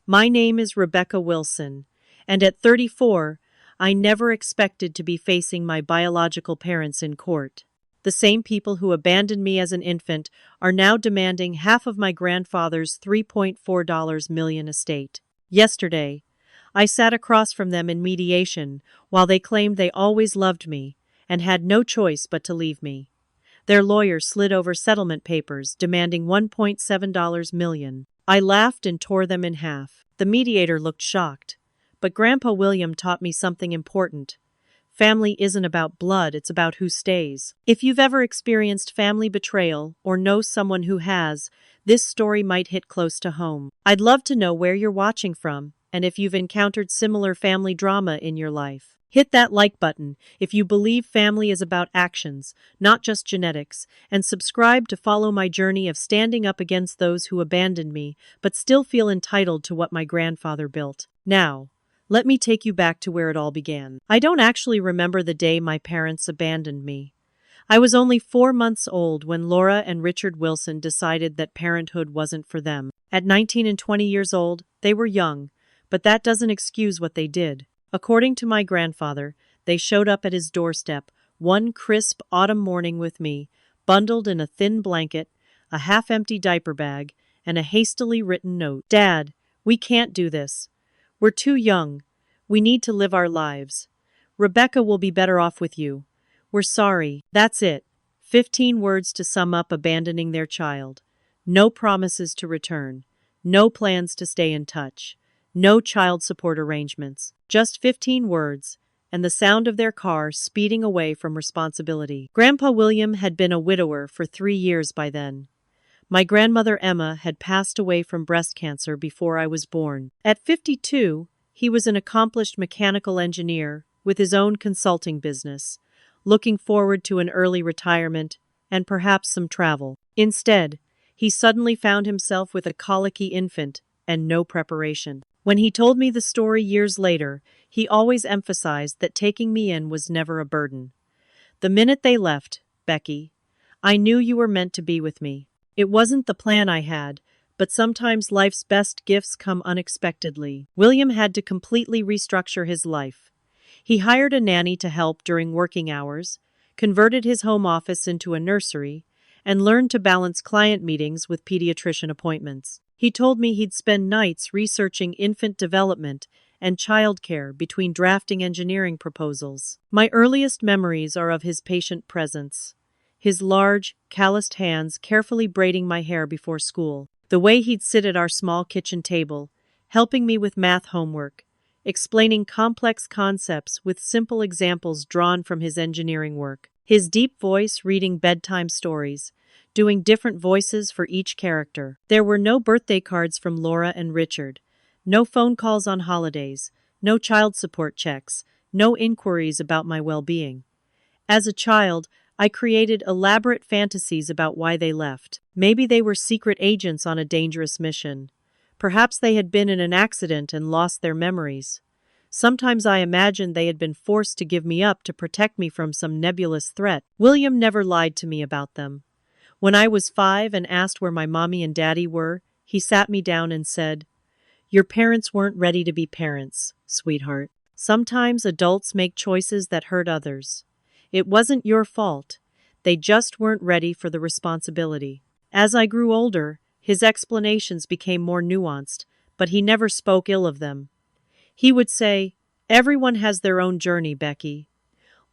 My name is Rebecca Wilson, and at 34, I never expected to be facing my biological parents in court. The same people who abandoned me as an infant are now demanding half of my grandfather's $3.4 million estate. Yesterday, I sat across from them in mediation while they claimed they always loved me and had no choice but to leave me. Their lawyer slid over settlement papers demanding $1.7 million. I laughed and tore them in half. The mediator looked shocked. But Grandpa William taught me something important. Family isn't about blood, it's about who stays. If you've ever experienced family betrayal or know someone who has, this story might hit close to home. I'd love to know where you're watching from and if you've encountered similar family drama in your life. Hit that like button if you believe family is about actions, not just genetics, and subscribe to follow my journey of standing up against those who abandoned me but still feel entitled to what my grandfather built. Now, let me take you back to where it all began. I don't actually remember the day my parents abandoned me. I was only 4 months old when Laura and Richard Wilson decided that parenthood wasn't for them. At 19 and 20 years old, they were young, but that doesn't excuse what they did. According to my grandfather, they showed up at his doorstep one crisp autumn morning with me, bundled in a thin blanket, a half-empty diaper bag, and a hastily written note. "Dad, we can't do this. We're too young. We need to live our lives. Rebecca will be better off with you. We're sorry." That's it. 15 words to sum up abandoning their child. No promises to return. No plans to stay in touch. No child support arrangements. Just 15 words, and the sound of their car speeding away from responsibility. Grandpa William had been a widower for 3 years by then. My grandmother Emma had passed away from breast cancer before I was born. At 52, he was an accomplished mechanical engineer with his own consulting business, looking forward to an early retirement and perhaps some travel. Instead, he suddenly found himself with a colicky infant and no preparation. When he told me the story years later, he always emphasized that taking me in was never a burden. "The minute they left, Becky, I knew you were meant to be with me. It wasn't the plan I had, but sometimes life's best gifts come unexpectedly." William had to completely restructure his life. He hired a nanny to help during working hours, converted his home office into a nursery, and learned to balance client meetings with pediatrician appointments. He told me he'd spend nights researching infant development and childcare between drafting engineering proposals. My earliest memories are of his patient presence. His large, calloused hands carefully braiding my hair before school. The way he'd sit at our small kitchen table, helping me with math homework, explaining complex concepts with simple examples drawn from his engineering work. His deep voice reading bedtime stories, doing different voices for each character. There were no birthday cards from Laura and Richard, no phone calls on holidays, no child support checks, no inquiries about my well-being. As a child, I created elaborate fantasies about why they left. Maybe they were secret agents on a dangerous mission. Perhaps they had been in an accident and lost their memories. Sometimes I imagined they had been forced to give me up to protect me from some nebulous threat. William never lied to me about them. When I was 5 and asked where my mommy and daddy were, he sat me down and said, "Your parents weren't ready to be parents, sweetheart. Sometimes adults make choices that hurt others. It wasn't your fault. They just weren't ready for the responsibility." As I grew older, his explanations became more nuanced, but he never spoke ill of them. He would say, "Everyone has their own journey, Becky.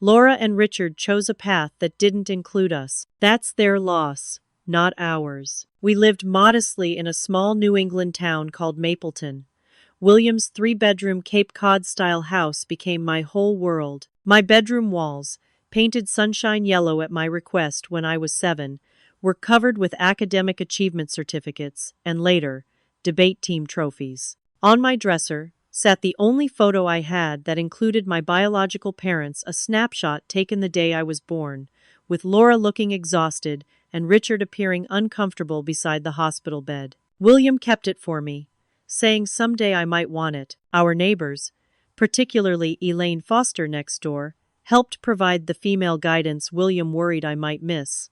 Laura and Richard chose a path that didn't include us. That's their loss, not ours." We lived modestly in a small New England town called Mapleton. William's 3-bedroom Cape Cod-style house became my whole world. My bedroom walls, painted sunshine yellow at my request when I was 7, were covered with academic achievement certificates and later, debate team trophies. On my dresser sat the only photo I had that included my biological parents, a snapshot taken the day I was born, with Laura looking exhausted and Richard appearing uncomfortable beside the hospital bed. William kept it for me, saying someday I might want it. Our neighbors, particularly Elaine Foster next door, helped provide the female guidance William worried I might miss.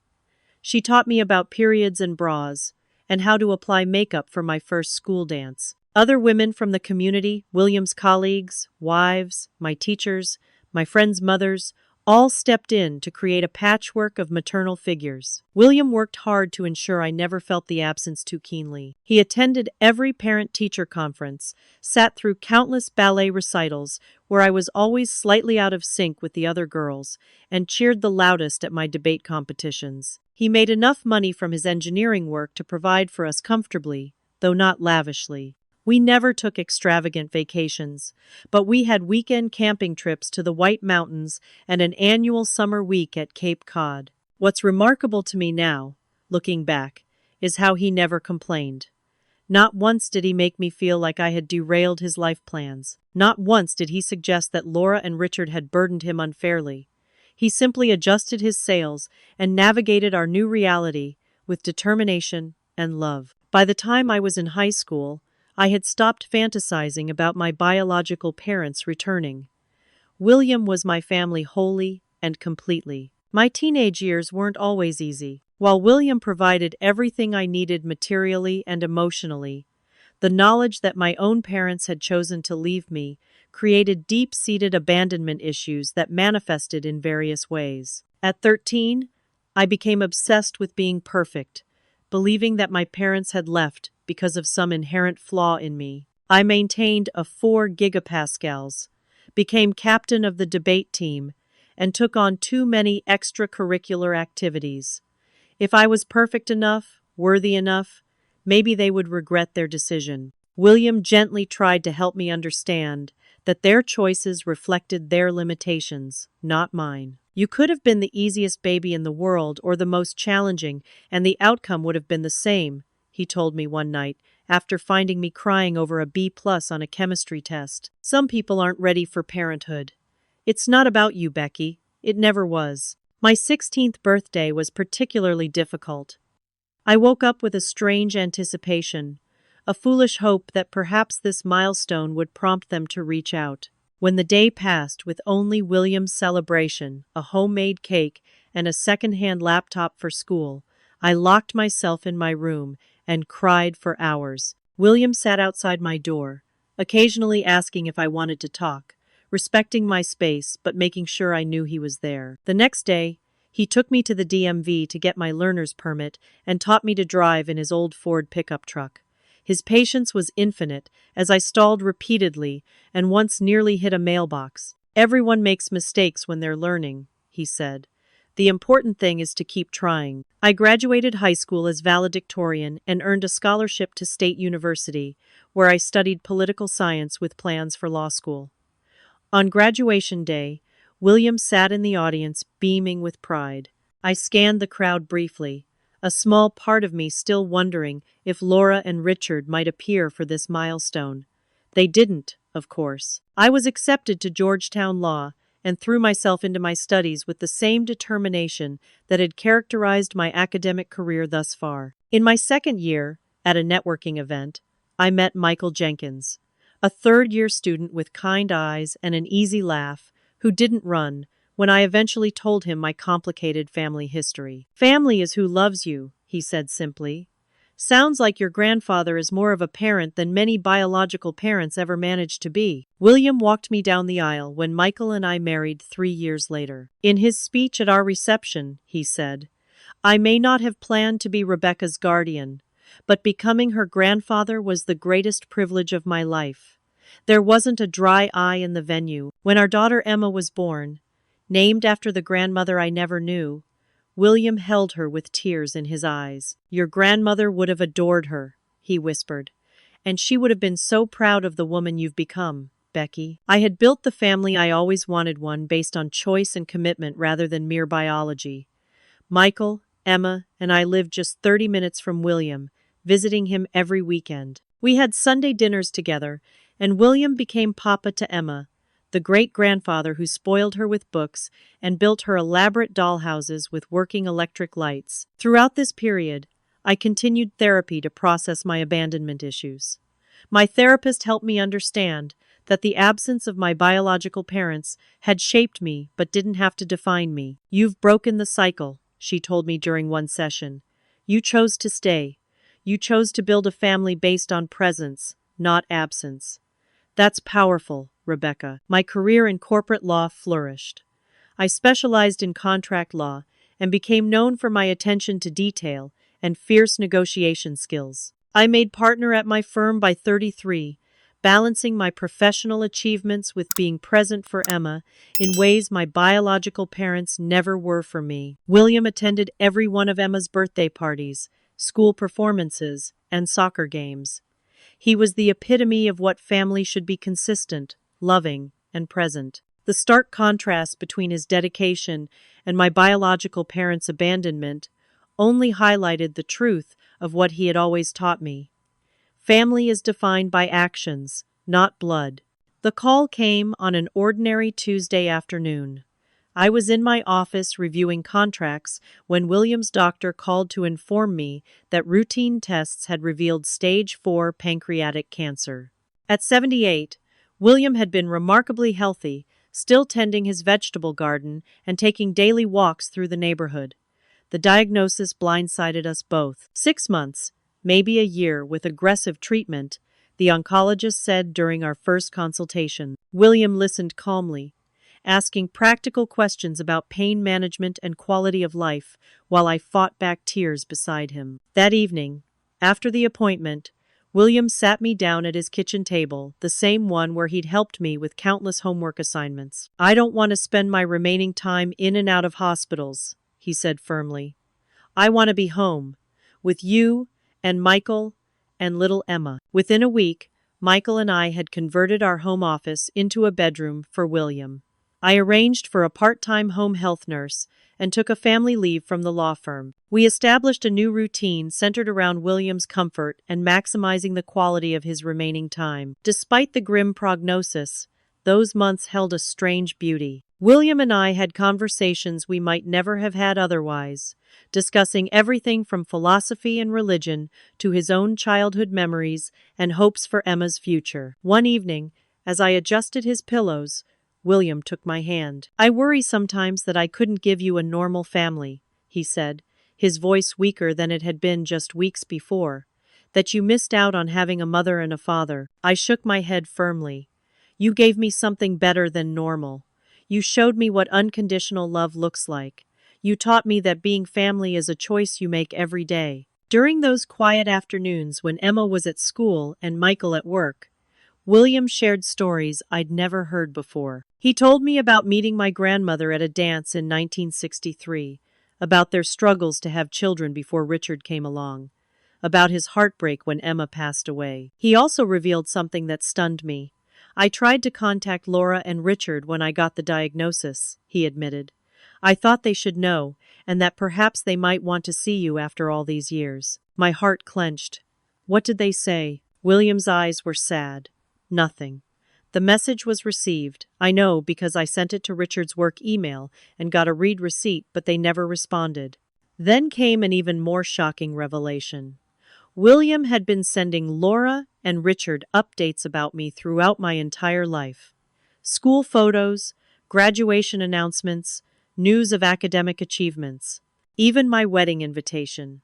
She taught me about periods and bras, and how to apply makeup for my first school dance. Other women from the community, William's colleagues, wives, my teachers, my friends' mothers, all stepped in to create a patchwork of maternal figures. William worked hard to ensure I never felt the absence too keenly. He attended every parent-teacher conference, sat through countless ballet recitals where I was always slightly out of sync with the other girls, and cheered the loudest at my debate competitions. He made enough money from his engineering work to provide for us comfortably, though not lavishly. We never took extravagant vacations, but we had weekend camping trips to the White Mountains and an annual summer week at Cape Cod. What's remarkable to me now, looking back, is how he never complained. Not once did he make me feel like I had derailed his life plans. Not once did he suggest that Laura and Richard had burdened him unfairly. He simply adjusted his sails and navigated our new reality with determination and love. By the time I was in high school, I had stopped fantasizing about my biological parents returning. William was my family wholly and completely. My teenage years weren't always easy. While William provided everything I needed materially and emotionally, the knowledge that my own parents had chosen to leave me created deep-seated abandonment issues that manifested in various ways. At 13, I became obsessed with being perfect, believing that my parents had left because of some inherent flaw in me. I maintained a 4 gigapascals, became captain of the debate team, and took on too many extracurricular activities. If I was perfect enough, worthy enough, maybe they would regret their decision. William gently tried to help me understand that their choices reflected their limitations, not mine. You could have been the easiest baby in the world or the most challenging, and the outcome would have been the same, he told me one night, after finding me crying over a B+ on a chemistry test. Some people aren't ready for parenthood. It's not about you, Becky. It never was. My 16th birthday was particularly difficult. I woke up with a strange anticipation, a foolish hope that perhaps this milestone would prompt them to reach out. When the day passed with only William's celebration, a homemade cake, and a second-hand laptop for school, I locked myself in my room and cried for hours. William sat outside my door, occasionally asking if I wanted to talk, respecting my space but making sure I knew he was there. The next day, he took me to the DMV to get my learner's permit and taught me to drive in his old Ford pickup truck. His patience was infinite as I stalled repeatedly and once nearly hit a mailbox. "Everyone makes mistakes when they're learning," he said. "The important thing is to keep trying." I graduated high school as valedictorian and earned a scholarship to State University, where I studied political science with plans for law school. On graduation day, William sat in the audience, beaming with pride. I scanned the crowd briefly, a small part of me still wondering if Laura and Richard might appear for this milestone. They didn't, of course. I was accepted to Georgetown Law and threw myself into my studies with the same determination that had characterized my academic career thus far. In my second year, at a networking event, I met Michael Jenkins, a third-year student with kind eyes and an easy laugh, who didn't run when I eventually told him my complicated family history. "Family is who loves you," he said simply. "Sounds like your grandfather is more of a parent than many biological parents ever managed to be." William walked me down the aisle when Michael and I married 3 years later. In his speech at our reception, he said, "I may not have planned to be Rebecca's guardian, but becoming her grandfather was the greatest privilege of my life." There wasn't a dry eye in the venue. When our daughter Emma was born, named after the grandmother I never knew, William held her with tears in his eyes. "Your grandmother would have adored her," he whispered, "and she would have been so proud of the woman you've become, Becky." I had built the family I always wanted, one based on choice and commitment rather than mere biology. Michael, Emma, and I lived just 30 minutes from William, visiting him every weekend. We had Sunday dinners together, and William became Papa to Emma, the great-grandfather who spoiled her with books and built her elaborate dollhouses with working electric lights. Throughout this period, I continued therapy to process my abandonment issues. My therapist helped me understand that the absence of my biological parents had shaped me but didn't have to define me. "You've broken the cycle," she told me during one session. "You chose to stay. You chose to build a family based on presence, not absence. That's powerful, Rebecca. My career in corporate law flourished. I specialized in contract law and became known for my attention to detail and fierce negotiation skills. I made partner at my firm by 33, balancing my professional achievements with being present for Emma in ways my biological parents never were for me. William attended every one of Emma's birthday parties, school performances, and soccer games. He was the epitome of what family should be: consistent, loving, and present. The stark contrast between his dedication and my biological parents' abandonment only highlighted the truth of what he had always taught me. Family is defined by actions, not blood. The call came on an ordinary Tuesday afternoon. I was in my office reviewing contracts when William's doctor called to inform me that routine tests had revealed stage 4 pancreatic cancer. At 78, William had been remarkably healthy, still tending his vegetable garden and taking daily walks through the neighborhood. The diagnosis blindsided us both. 6 months, maybe a year, with aggressive treatment, the oncologist said during our first consultation. William listened calmly, asking practical questions about pain management and quality of life while I fought back tears beside him. That evening, after the appointment, William sat me down at his kitchen table, the same one where he'd helped me with countless homework assignments. "I don't want to spend my remaining time in and out of hospitals," he said firmly. "I want to be home, with you and Michael and little Emma." Within a week, Michael and I had converted our home office into a bedroom for William. I arranged for a part-time home health nurse and took a family leave from the law firm. We established a new routine centered around William's comfort and maximizing the quality of his remaining time. Despite the grim prognosis, those months held a strange beauty. William and I had conversations we might never have had otherwise, discussing everything from philosophy and religion to his own childhood memories and hopes for Emma's future. One evening, as I adjusted his pillows, William took my hand. "I worry sometimes that I couldn't give you a normal family," he said, his voice weaker than it had been just weeks before. "That you missed out on having a mother and a father." I shook my head firmly. "You gave me something better than normal. You showed me what unconditional love looks like. You taught me that being family is a choice you make every day." During those quiet afternoons when Emma was at school and Michael at work, William shared stories I'd never heard before. He told me about meeting my grandmother at a dance in 1963, about their struggles to have children before Richard came along, about his heartbreak when Emma passed away. He also revealed something that stunned me. "I tried to contact Laura and Richard when I got the diagnosis," he admitted. "I thought they should know, and that perhaps they might want to see you after all these years." My heart clenched. "What did they say?" William's eyes were sad. "Nothing. The message was received. I know because I sent it to Richard's work email and got a read receipt, but they never responded." Then came an even more shocking revelation. William had been sending Laura and Richard updates about me throughout my entire life. School photos, graduation announcements, news of academic achievements, even my wedding invitation.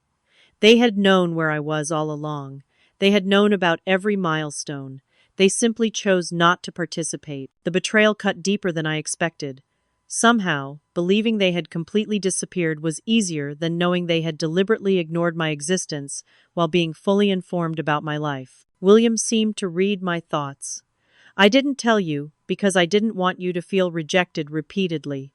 They had known where I was all along. They had known about every milestone. They simply chose not to participate. The betrayal cut deeper than I expected. Somehow, believing they had completely disappeared was easier than knowing they had deliberately ignored my existence while being fully informed about my life. William seemed to read my thoughts. "I didn't tell you because I didn't want you to feel rejected repeatedly.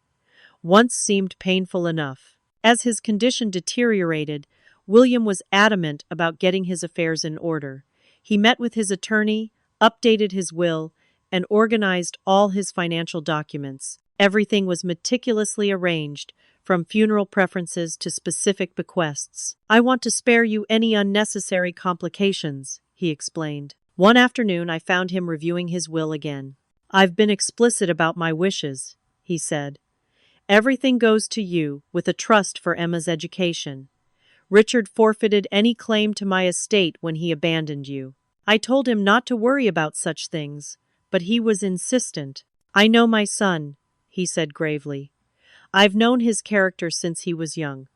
Once seemed painful enough." As his condition deteriorated, William was adamant about getting his affairs in order. He met with his attorney, updated his will, and organized all his financial documents. Everything was meticulously arranged, from funeral preferences to specific bequests. "I want to spare you any unnecessary complications," he explained. One afternoon, I found him reviewing his will again. "I've been explicit about my wishes," he said. "Everything goes to you, with a trust for Emma's education. Richard forfeited any claim to my estate when he abandoned you. I told him not to worry about such things, but he was insistent. I know my son," he said gravely. "I've known his character since he was young.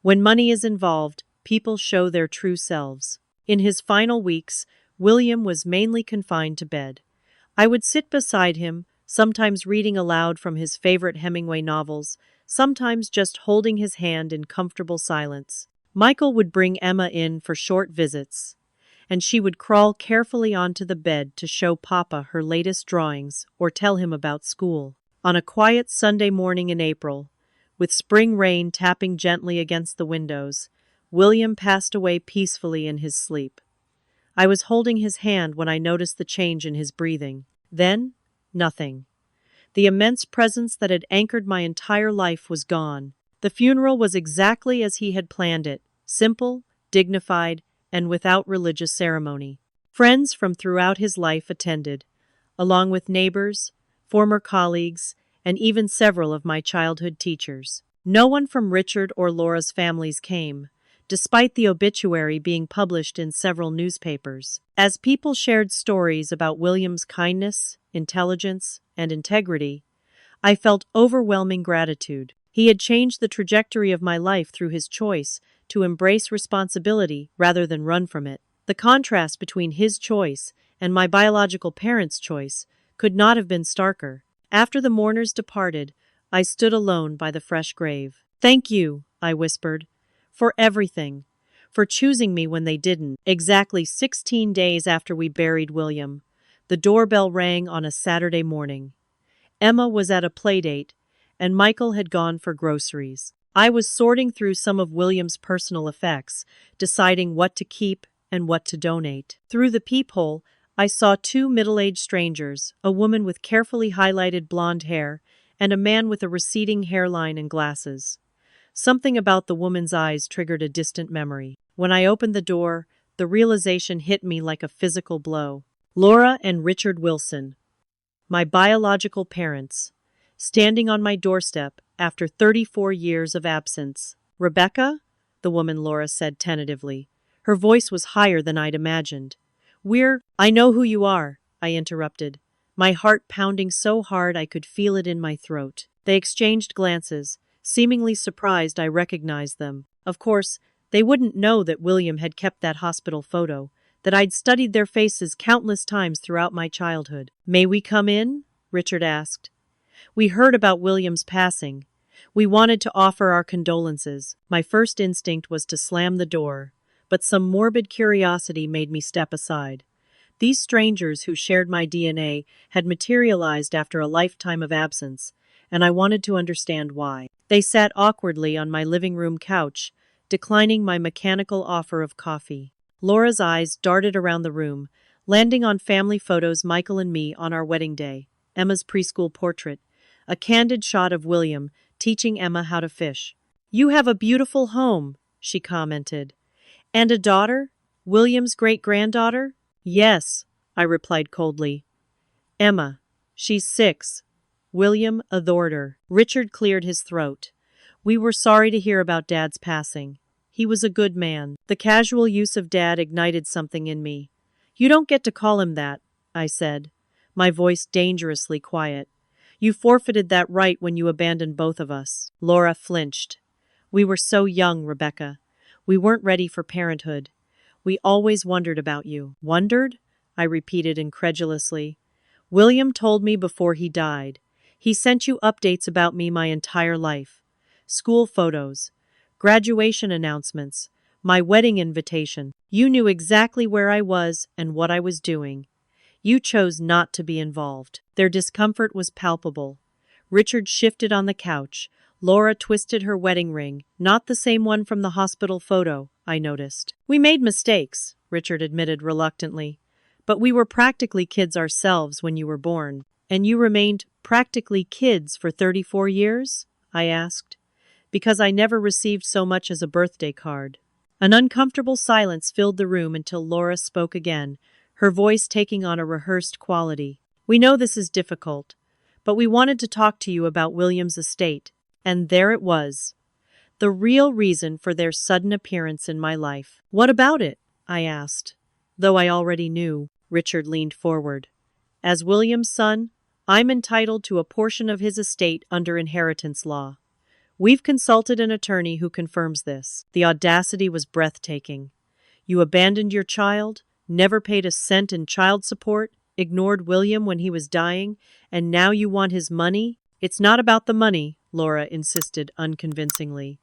When money is involved, people show their true selves." In his final weeks, William was mainly confined to bed. I would sit beside him, sometimes reading aloud from his favorite Hemingway novels, sometimes just holding his hand in comfortable silence. Michael would bring Emma in for short visits, and she would crawl carefully onto the bed to show Papa her latest drawings or tell him about school. On a quiet Sunday morning in April, with spring rain tapping gently against the windows, William passed away peacefully in his sleep. I was holding his hand when I noticed the change in his breathing. Then, nothing. The immense presence that had anchored my entire life was gone. The funeral was exactly as he had planned it, simple, dignified, and without religious ceremony. Friends from throughout his life attended, along with neighbors, former colleagues, and even several of my childhood teachers. No one from Richard or Laura's families came, despite the obituary being published in several newspapers. As people shared stories about William's kindness, intelligence, and integrity, I felt overwhelming gratitude. He had changed the trajectory of my life through his choice to embrace responsibility rather than run from it. The contrast between his choice and my biological parents' choice could not have been starker. After the mourners departed, I stood alone by the fresh grave. "Thank you," I whispered, "for everything, for choosing me when they didn't." Exactly 16 days after we buried William, the doorbell rang on a Saturday morning. Emma was at a playdate, and Michael had gone for groceries. I was sorting through some of William's personal effects, deciding what to keep and what to donate. Through the peephole, I saw two middle-aged strangers, a woman with carefully highlighted blonde hair and a man with a receding hairline and glasses. Something about the woman's eyes triggered a distant memory. When I opened the door, the realization hit me like a physical blow. Laura and Richard Wilson, my biological parents, standing on my doorstep after 34 years of absence. "Rebecca?" the woman Laura said tentatively. Her voice was higher than I'd imagined. "I know who you are," I interrupted, my heart pounding so hard I could feel it in my throat. They exchanged glances, seemingly surprised I recognized them. Of course, they wouldn't know that William had kept that hospital photo, that I'd studied their faces countless times throughout my childhood. "May we come in?" Richard asked. "We heard about William's passing. We wanted to offer our condolences." My first instinct was to slam the door, but some morbid curiosity made me step aside. These strangers who shared my DNA had materialized after a lifetime of absence, and I wanted to understand why. They sat awkwardly on my living room couch, declining my mechanical offer of coffee. Laura's eyes darted around the room, landing on family photos Michael and me on our wedding day, Emma's preschool portrait, a candid shot of William teaching Emma how to fish. "You have a beautiful home," she commented. "And a daughter? William's great-granddaughter?" "Yes," I replied coldly. "Emma. She's 6. William adored her." Richard cleared his throat. "We were sorry to hear about Dad's passing. He was a good man." The casual use of Dad ignited something in me. "You don't get to call him that," I said, my voice dangerously quiet. "You forfeited that right when you abandoned both of us." Laura flinched. "We were so young, Rebecca. We weren't ready for parenthood. We always wondered about you." "Wondered?" I repeated incredulously. "William told me before he died. He sent you updates about me my entire life. School photos, graduation announcements, my wedding invitation. You knew exactly where I was and what I was doing. You chose not to be involved." Their discomfort was palpable. Richard shifted on the couch. Laura twisted her wedding ring, not the same one from the hospital photo, I noticed. "We made mistakes," Richard admitted reluctantly. "But we were practically kids ourselves when you were born." "And you remained practically kids for 34 years?" I asked, because I never received so much as a birthday card. An uncomfortable silence filled the room until Laura spoke again, her voice taking on a rehearsed quality. "We know this is difficult, but we wanted to talk to you about William's estate." And there it was, the real reason for their sudden appearance in my life. "What about it?" I asked, though I already knew. Richard leaned forward. "As William's son, I'm entitled to a portion of his estate under inheritance law. We've consulted an attorney who confirms this." The audacity was breathtaking. "You abandoned your child? never paid a cent in child support, ignored William when he was dying, and now you want his money? It's not about the money, Laura insisted unconvincingly.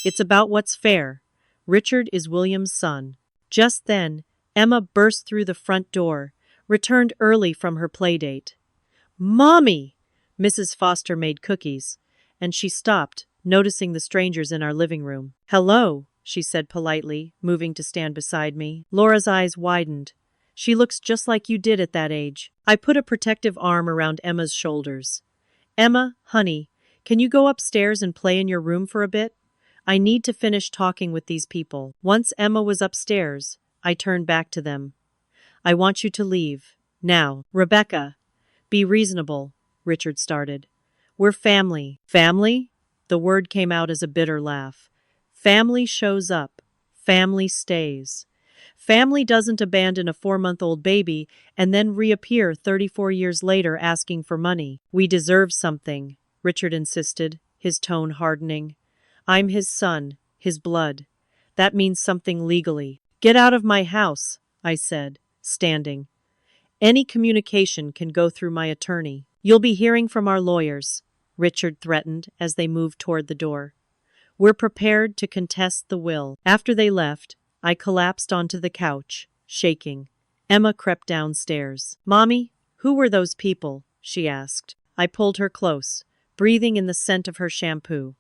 It's about what's fair. Richard is William's son. Just then, Emma burst through the front door, returned early from her playdate. Mommy! Mrs. Foster made cookies, and she stopped, noticing the strangers in our living room. Hello, she said politely, moving to stand beside me. Laura's eyes widened. She looks just like you did at that age. I put a protective arm around Emma's shoulders. Emma, honey, can you go upstairs and play in your room for a bit? I need to finish talking with these people. Once Emma was upstairs, I turned back to them. I want you to leave. Now, Rebecca. Be reasonable, Richard started. We're family. Family? The word came out as a bitter laugh. Family shows up. Family stays. Family doesn't abandon a 4-month-old baby and then reappear 34 years later asking for money. We deserve something, Richard insisted, his tone hardening. I'm his son, his blood. That means something legally. Get out of my house, I said, standing. Any communication can go through my attorney. You'll be hearing from our lawyers, Richard threatened as they moved toward the door. We're prepared to contest the will. After they left, I collapsed onto the couch, shaking. Emma crept downstairs. Mommy, who were those people? She asked. I pulled her close, breathing in the scent of her shampoo.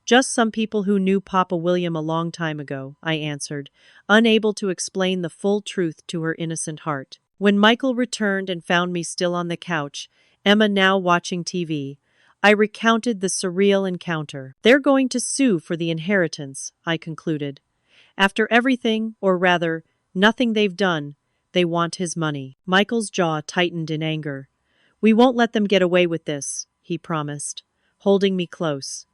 Just some people who knew Papa William a long time ago, I answered, unable to explain the full truth to her innocent heart. When Michael returned and found me still on the couch, Emma now watching TV, I recounted the surreal encounter. They're going to sue for the inheritance, I concluded. After everything, or rather, nothing they've done, they want his money. Michael's jaw tightened in anger. We won't let them get away with this, he promised, holding me close.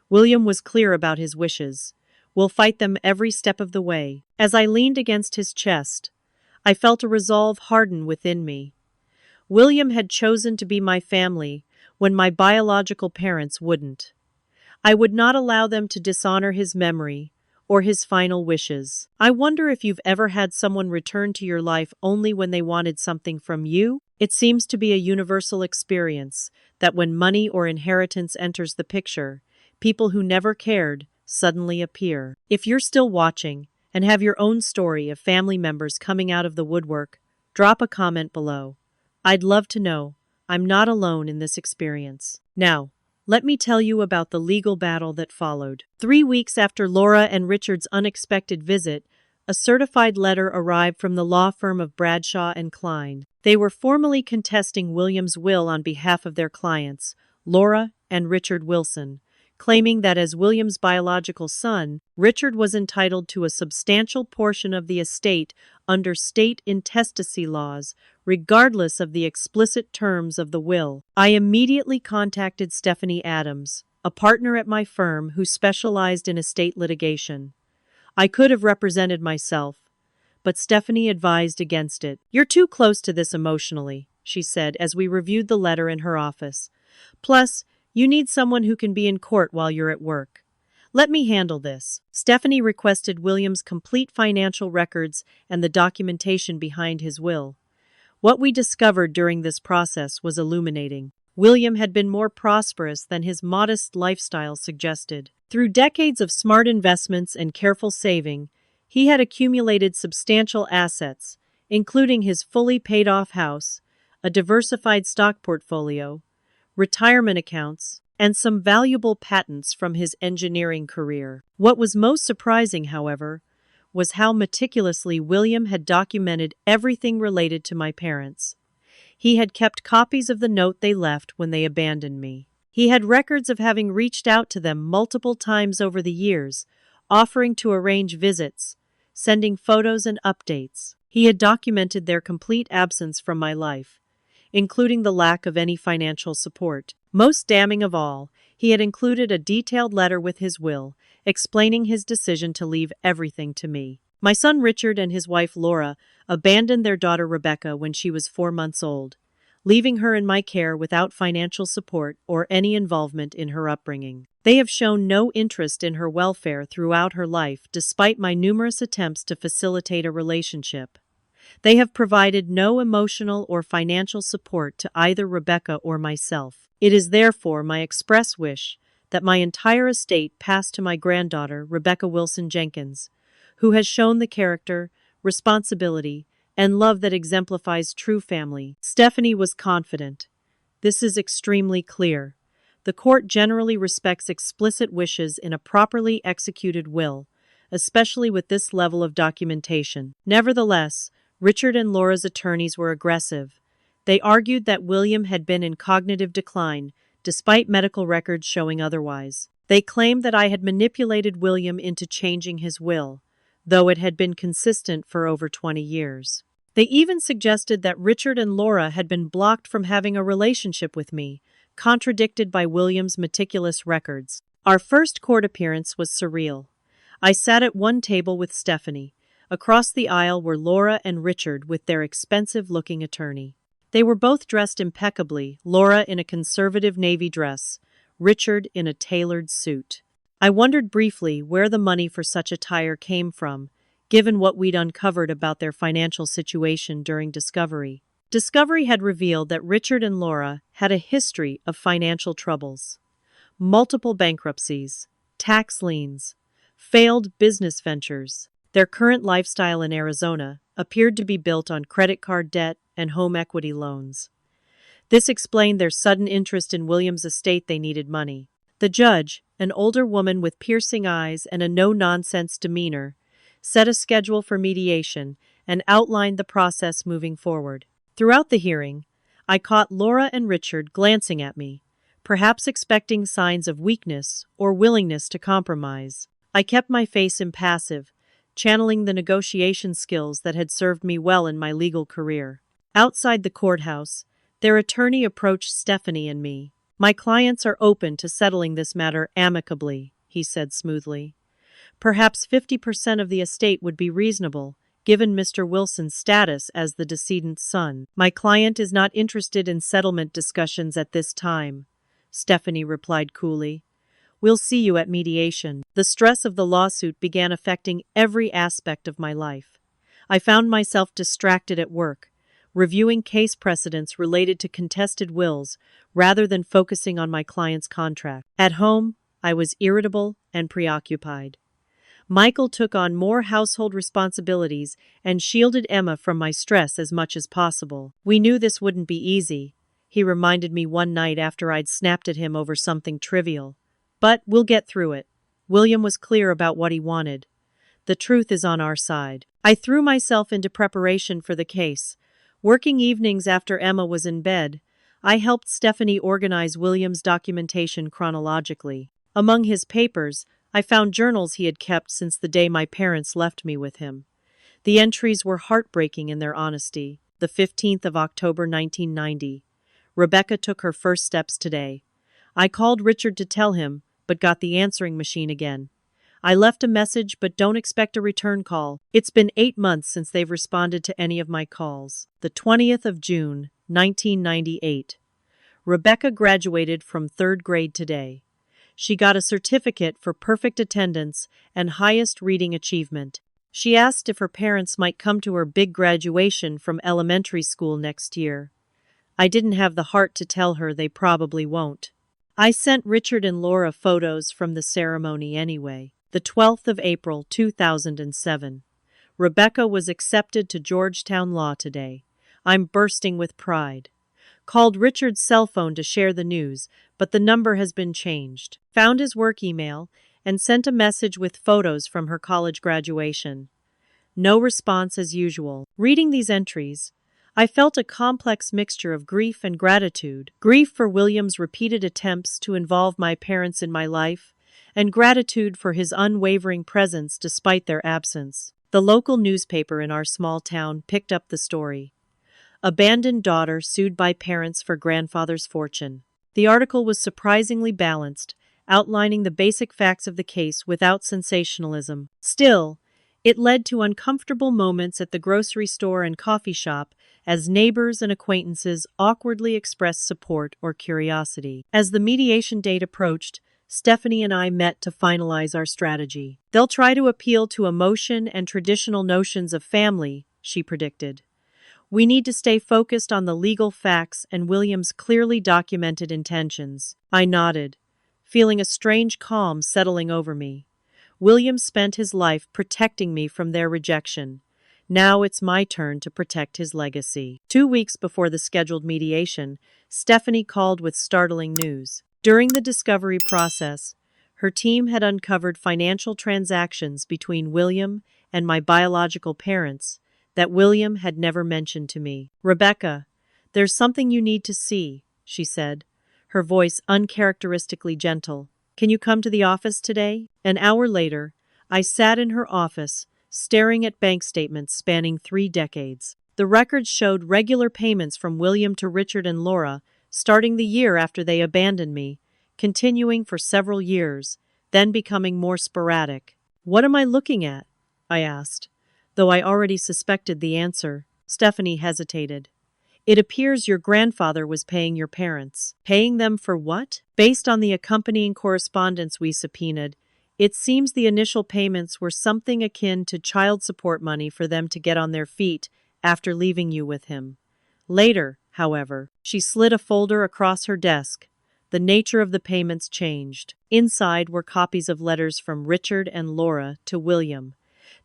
William was clear about his wishes. We'll fight them every step of the way. As I leaned against his chest, I felt a resolve harden within me. William had chosen to be my family when my biological parents wouldn't. I would not allow them to dishonor his memory or his final wishes. I wonder if you've ever had someone return to your life only when they wanted something from you? It seems to be a universal experience that when money or inheritance enters the picture, people who never cared suddenly appear. If you're still watching and have your own story of family members coming out of the woodwork, drop a comment below. I'd love to know. I'm not alone in this experience. Now, let me tell you about the legal battle that followed. 3 weeks after Laura and Richard's unexpected visit, a certified letter arrived from the law firm of Bradshaw and Klein. They were formally contesting William's will on behalf of their clients, Laura and Richard Wilson, claiming that as William's biological son, Richard was entitled to a substantial portion of the estate under state intestacy laws, regardless of the explicit terms of the will. I immediately contacted Stephanie Adams, a partner at my firm who specialized in estate litigation. I could have represented myself, but Stephanie advised against it. You're too close to this emotionally, she said as we reviewed the letter in her office. Plus, you need someone who can be in court while you're at work. Let me handle this. Stephanie requested William's complete financial records and the documentation behind his will. What we discovered during this process was illuminating. William had been more prosperous than his modest lifestyle suggested. Through decades of smart investments and careful saving, he had accumulated substantial assets, including his fully paid-off house, a diversified stock portfolio, retirement accounts, and some valuable patents from his engineering career. What was most surprising, however, was how meticulously William had documented everything related to my parents. He had kept copies of the note they left when they abandoned me. He had records of having reached out to them multiple times over the years, offering to arrange visits, sending photos and updates. He had documented their complete absence from my life, including the lack of any financial support. Most damning of all, he had included a detailed letter with his will, explaining his decision to leave everything to me. My son Richard and his wife Laura abandoned their daughter Rebecca when she was 4 months old, leaving her in my care without financial support or any involvement in her upbringing. They have shown no interest in her welfare throughout her life, despite my numerous attempts to facilitate a relationship. They have provided no emotional or financial support to either Rebecca or myself. It is therefore my express wish that my entire estate pass to my granddaughter, Rebecca Wilson Jenkins, who has shown the character, responsibility, and love that exemplifies true family. Stephanie was confident. This is extremely clear. The court generally respects explicit wishes in a properly executed will, especially with this level of documentation. Nevertheless, Richard and Laura's attorneys were aggressive. They argued that William had been in cognitive decline, despite medical records showing otherwise. They claimed that I had manipulated William into changing his will, though it had been consistent for over 20 years. They even suggested that Richard and Laura had been blocked from having a relationship with me, contradicted by William's meticulous records. Our first court appearance was surreal. I sat at one table with Stephanie. Across the aisle were Laura and Richard with their expensive-looking attorney. They were both dressed impeccably, Laura in a conservative navy dress, Richard in a tailored suit. I wondered briefly where the money for such attire came from, given what we'd uncovered about their financial situation during discovery. Discovery had revealed that Richard and Laura had a history of financial troubles. Multiple bankruptcies, tax liens, failed business ventures. Their current lifestyle in Arizona appeared to be built on credit card debt and home equity loans. This explained their sudden interest in William's estate. They needed money. The judge, an older woman with piercing eyes and a no-nonsense demeanor, set a schedule for mediation and outlined the process moving forward. Throughout the hearing, I caught Laura and Richard glancing at me, perhaps expecting signs of weakness or willingness to compromise. I kept my face impassive, channeling the negotiation skills that had served me well in my legal career. Outside the courthouse, their attorney approached Stephanie and me. "My clients are open to settling this matter amicably," he said smoothly. "Perhaps 50% of the estate would be reasonable, given Mr. Wilson's status as the decedent's son." "My client is not interested in settlement discussions at this time," Stephanie replied coolly. "We'll see you at mediation." The stress of the lawsuit began affecting every aspect of my life. I found myself distracted at work, reviewing case precedents related to contested wills rather than focusing on my client's contract. At home, I was irritable and preoccupied. Michael took on more household responsibilities and shielded Emma from my stress as much as possible. "We knew this wouldn't be easy," he reminded me one night after I'd snapped at him over something trivial. "But we'll get through it." William was clear about what he wanted. The truth is on our side. I threw myself into preparation for the case. Working evenings after Emma was in bed, I helped Stephanie organize William's documentation chronologically. Among his papers, I found journals he had kept since the day my parents left me with him. The entries were heartbreaking in their honesty. The 15th of October 1990. Rebecca took her first steps today. I called Richard to tell him, but got the answering machine again. I left a message, but don't expect a return call. It's been 8 months since they've responded to any of my calls. The 20th of June, 1998. Rebecca graduated from 3rd grade today. She got a certificate for perfect attendance and highest reading achievement. She asked if her parents might come to her big graduation from elementary school next year. I didn't have the heart to tell her they probably won't. I sent Richard and Laura photos from the ceremony anyway. The 12th of April, 2007. Rebecca was accepted to Georgetown Law today. I'm bursting with pride. Called Richard's cell phone to share the news, but the number has been changed. Found his work email and sent a message with photos from her college graduation. No response as usual. Reading these entries, I felt a complex mixture of grief and gratitude. Grief for William's repeated attempts to involve my parents in my life, and gratitude for his unwavering presence despite their absence. The local newspaper in our small town picked up the story. Abandoned daughter sued by parents for grandfather's fortune. The article was surprisingly balanced, outlining the basic facts of the case without sensationalism. Still, it led to uncomfortable moments at the grocery store and coffee shop as neighbors and acquaintances awkwardly expressed support or curiosity. As the mediation date approached, Stephanie and I met to finalize our strategy. "They'll try to appeal to emotion and traditional notions of family," she predicted. We need to stay focused on the legal facts and William's clearly documented intentions. I nodded, feeling a strange calm settling over me. William spent his life protecting me from their rejection. Now it's my turn to protect his legacy. 2 weeks before the scheduled mediation, Stephanie called with startling news. During the discovery process, her team had uncovered financial transactions between William and my biological parents that William had never mentioned to me. "Rebecca, there's something you need to see," she said, her voice uncharacteristically gentle. "Can you come to the office today?" An hour later, I sat in her office, staring at bank statements spanning 3 decades. The records showed regular payments from William to Richard and Laura, starting the year after they abandoned me, continuing for several years, then becoming more sporadic. "What am I looking at?" I asked, though I already suspected the answer. Stephanie hesitated. "It appears your grandfather was paying your parents." "Paying them for what?" "Based on the accompanying correspondence we subpoenaed, it seems the initial payments were something akin to child support money for them to get on their feet after leaving you with him. Later, however," she slid a folder across her desk. "The nature of the payments changed." Inside were copies of letters from Richard and Laura to William.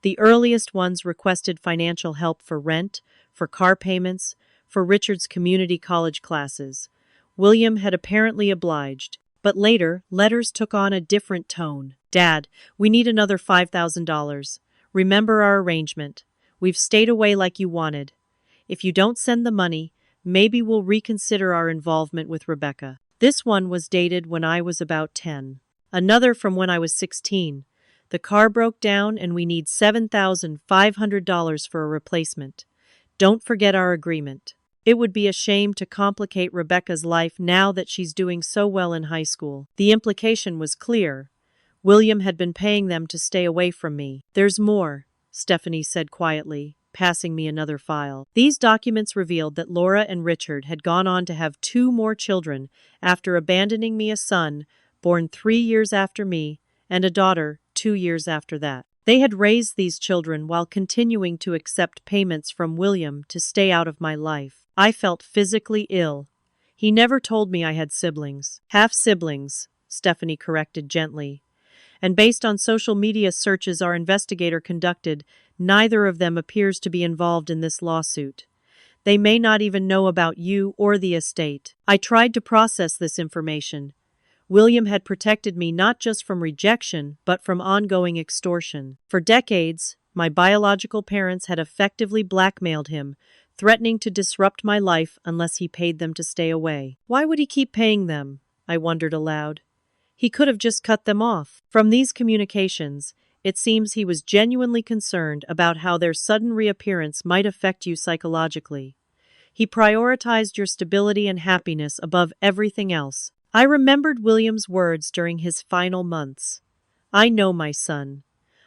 The earliest ones requested financial help for rent, for car payments, for Richard's community college classes. William had apparently obliged, but later, letters took on a different tone. "Dad, we need another $5,000. Remember our arrangement. We've stayed away like you wanted. If you don't send the money, maybe we'll reconsider our involvement with Rebecca." This one was dated when I was about 10. Another from when I was 16. "The car broke down and we need $7,500 for a replacement. Don't forget our agreement. It would be a shame to complicate Rebecca's life now that she's doing so well in high school." The implication was clear. William had been paying them to stay away from me. "There's more," Stephanie said quietly, passing me another file. These documents revealed that Laura and Richard had gone on to have 2 more children after abandoning me, a son, born 3 years after me, and a daughter 2 years after that. They had raised these children while continuing to accept payments from William to stay out of my life. I felt physically ill. He never told me I had siblings. "Half-siblings," Stephanie corrected gently. "And based on social media searches our investigator conducted, neither of them appears to be involved in this lawsuit. They may not even know about you or the estate." I tried to process this information. William had protected me not just from rejection, but from ongoing extortion. For decades, my biological parents had effectively blackmailed him, threatening to disrupt my life unless he paid them to stay away. Why would he keep paying them? I wondered aloud. He could have just cut them off. From these communications, it seems he was genuinely concerned about how their sudden reappearance might affect you psychologically. He prioritized your stability and happiness above everything else. I remembered William's words during his final months. "I know my son.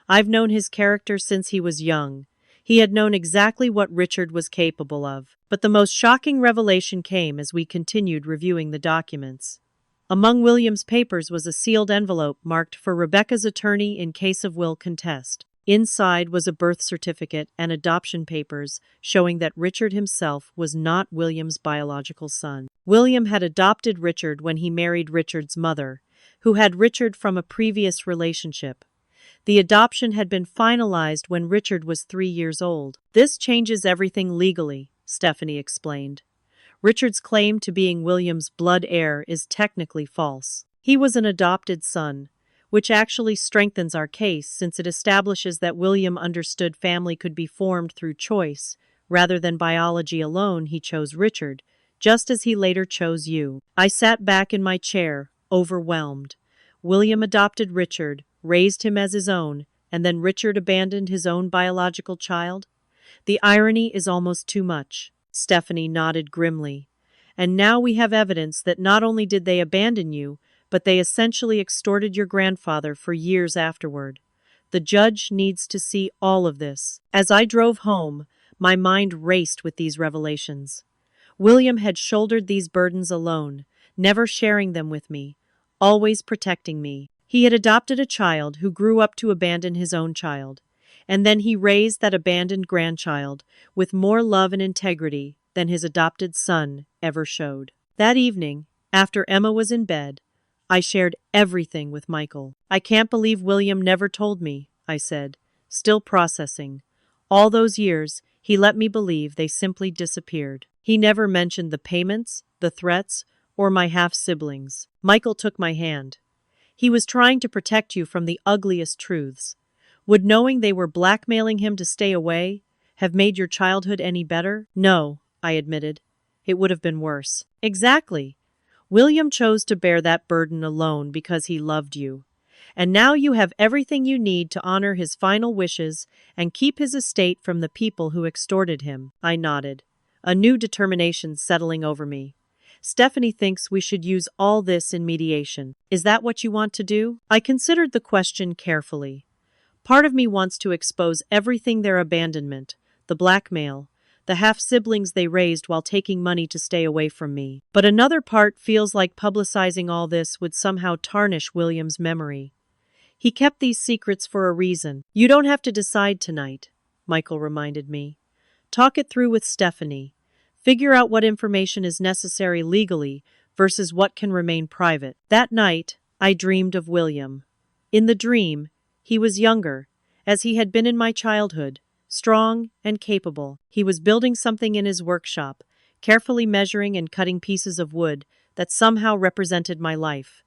I've known his character since he was young. He had known exactly what Richard was capable of." But the most shocking revelation came as we continued reviewing the documents. Among William's papers was a sealed envelope marked for Rebecca's attorney in case of will contest. Inside was a birth certificate and adoption papers showing that Richard himself was not William's biological son. William had adopted Richard when he married Richard's mother, who had Richard from a previous relationship. The adoption had been finalized when Richard was 3 years old. "This changes everything legally," Stephanie explained. "Richard's claim to being William's blood heir is technically false. He was an adopted son, which actually strengthens our case since it establishes that William understood family could be formed through choice. Rather than biology alone, he chose Richard, just as he later chose you." I sat back in my chair, overwhelmed. William adopted Richard, raised him as his own, and then Richard abandoned his own biological child? The irony is almost too much. Stephanie nodded grimly. "And now we have evidence that not only did they abandon you, but they essentially extorted your grandfather for years afterward. The judge needs to see all of this." As I drove home, my mind raced with these revelations. William had shouldered these burdens alone, never sharing them with me, always protecting me. He had adopted a child who grew up to abandon his own child. And then he raised that abandoned grandchild with more love and integrity than his adopted son ever showed. That evening, after Emma was in bed, I shared everything with Michael. "I can't believe William never told me," I said, still processing. All those years, he let me believe they simply disappeared. He never mentioned the payments, the threats, or my half-siblings. Michael took my hand. "He was trying to protect you from the ugliest truths. Would knowing they were blackmailing him to stay away have made your childhood any better?" "No," I admitted. "It would have been worse." "Exactly. William chose to bear that burden alone because he loved you. And now you have everything you need to honor his final wishes and keep his estate from the people who extorted him." I nodded, a new determination settling over me. "Stephanie thinks we should use all this in mediation. Is that what you want to do?" I considered the question carefully. Part of me wants to expose everything: their abandonment, the blackmail, the half-siblings they raised while taking money to stay away from me. But another part feels like publicizing all this would somehow tarnish William's memory. He kept these secrets for a reason. "You don't have to decide tonight," Michael reminded me. "Talk it through with Stephanie. Figure out what information is necessary legally versus what can remain private." That night, I dreamed of William. In the dream, he was younger, as he had been in my childhood, strong and capable. He was building something in his workshop, carefully measuring and cutting pieces of wood that somehow represented my life.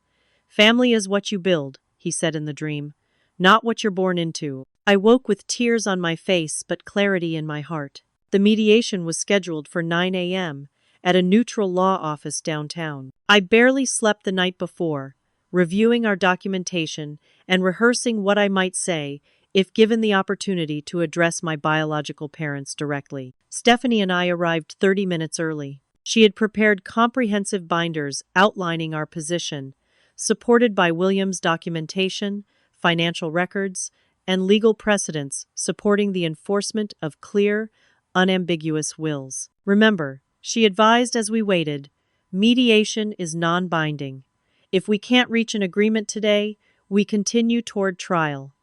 "Family is what you build," he said in the dream, "not what you're born into." I woke with tears on my face but clarity in my heart. The mediation was scheduled for 9 a.m. at a neutral law office downtown. I barely slept the night before, reviewing our documentation and rehearsing what I might say if given the opportunity to address my biological parents directly. Stephanie and I arrived 30 minutes early. She had prepared comprehensive binders outlining our position, supported by William's documentation, financial records, and legal precedents supporting the enforcement of clear, unambiguous wills. "Remember," she advised as we waited, "mediation is non-binding. If we can't reach an agreement today, we continue toward trial.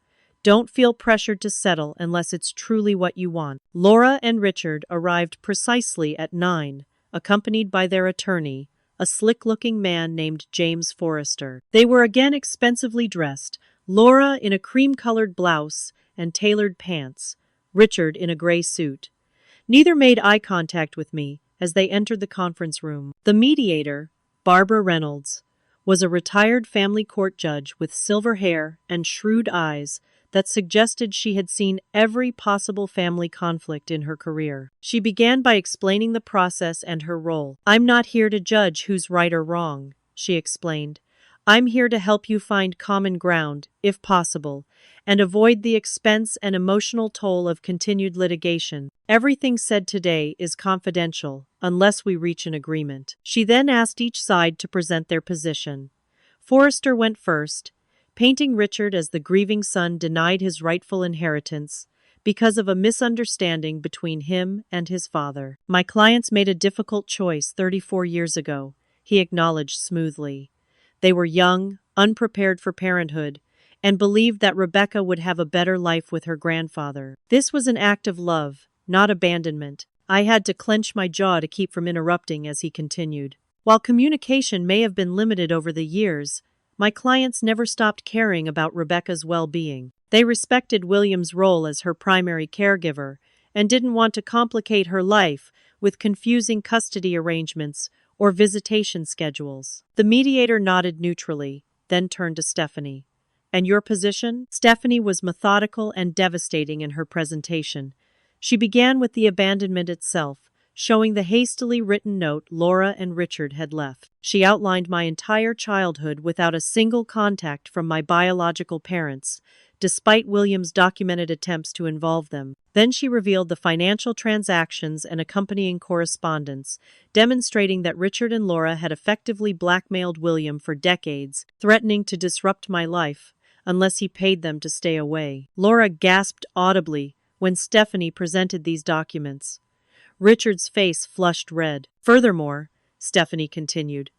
Don't feel pressured to settle unless it's truly what you want." Laura and Richard arrived precisely at 9, accompanied by their attorney, a slick-looking man named James Forrester. They were again expensively dressed, Laura in a cream-colored blouse and tailored pants, Richard in a gray suit. Neither made eye contact with me as they entered the conference room. The mediator, Barbara Reynolds, was a retired family court judge with silver hair and shrewd eyes that suggested she had seen every possible family conflict in her career. She began by explaining the process and her role. "I'm not here to judge who's right or wrong," she explained. "I'm here to help you find common ground, if possible, and avoid the expense and emotional toll of continued litigation. Everything said today is confidential, unless we reach an agreement." She then asked each side to present their position. Forrester went first, painting Richard as the grieving son denied his rightful inheritance because of a misunderstanding between him and his father. "My clients made a difficult choice 34 years ago," he acknowledged smoothly. "They were young, unprepared for parenthood, and believed that Rebecca would have a better life with her grandfather. This was an act of love, not abandonment." I had to clench my jaw to keep from interrupting as he continued. "While communication may have been limited over the years, my clients never stopped caring about Rebecca's well-being. They respected William's role as her primary caregiver and didn't want to complicate her life with confusing custody arrangements or visitation schedules." The mediator nodded neutrally, then turned to Stephanie. "And your position?" Stephanie was methodical and devastating in her presentation. She began with the abandonment itself, showing the hastily written note Laura and Richard had left. She outlined my entire childhood without a single contact from my biological parents, despite William's documented attempts to involve them. Then she revealed the financial transactions and accompanying correspondence, demonstrating that Richard and Laura had effectively blackmailed William for decades, threatening to disrupt my life unless he paid them to stay away. Laura gasped audibly when Stephanie presented these documents. Richard's face flushed red. "Furthermore," Stephanie continued,